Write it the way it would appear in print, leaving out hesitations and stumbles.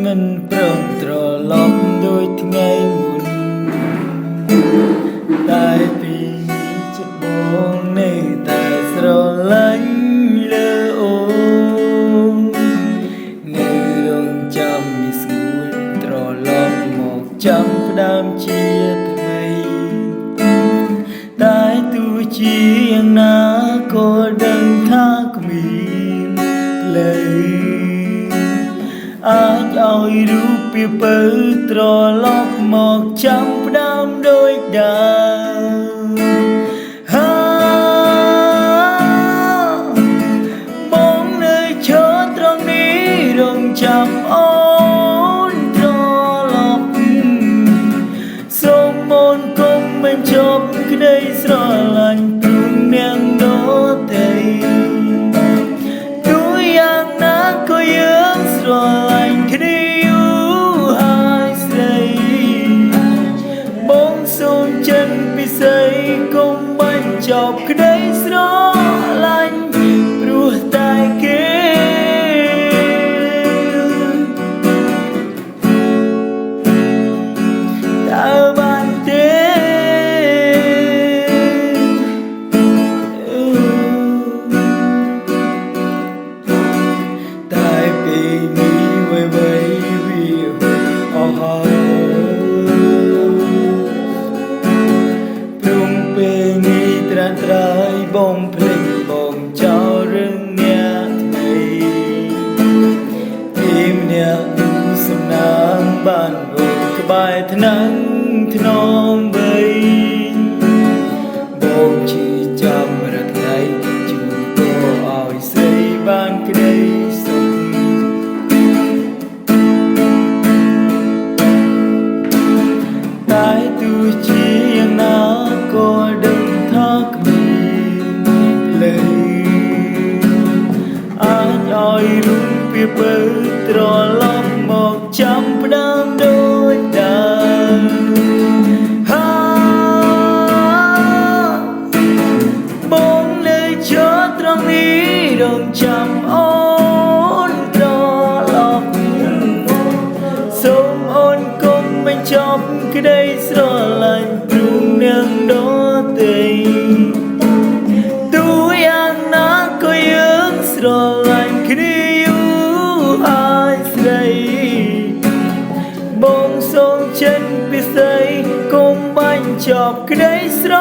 មិនព្រមត្រឡប់ដូចថ្ងៃមុនតែពីចិត្តបងនៅតែស្រឡាញ់លើអូននៅរងចាំមានស្ងួនត្រឡប់មកចាំផ្ដើមជាថ្មីតែទោះជាយ៉ាងណាក៏ដឹងថាគ្មានផ្លូវអាចឲ្យរូបពីពើត្រឡប់មកចាំផ្ដើមដូចដើមបងនៅឈរត្រង់នេះរងចាំអូនត្រឡប់សូមអូនគុំមិនជប់ក្តីស្រឡាញ់ព្រមនាងដទៃទោះយ៉ាងណាក៏យើងស្រឡាញ់គ្នាយូរហើយស្រីបងសូមចិនពិសីគុំបញ្ចប់ក្តីស្រឡាញ់ព្រោះតែគេតើបានទេតែពេលនេះវាអស់ហើយព្រមពេលនេះត្រាត្រៃបងភ្លេចបងចោលរឿងអ្នកថ្មីពីម្នាក់សំណាងបានបងក្បែរថ្នាំងធ្នមបីបងជាចាំរាល់ថ្ងៃជួយតួឲ្យស្រីបានក្តីសុខតែទោះជាយ៉ាងណាក៏ដឹងថាគ្មានផ្លូវអាចឲ្យរូបពីពើត្រឡប់មកចាំផ្ដើមដូចដើមបងនៅឈរត្រង់នេះរងចាំអូនត្រឡប់សូមអូនគុំបញ្ចប់ក្តីស្រឡាញ់ព្រមនាងដទៃទោះយ៉ាងណាក៏យើងស្រឡាញ់គ្នាយូរហើយស្រីបងសូមចិនពិសីគុំបញ្ចប់ក្តីស្រ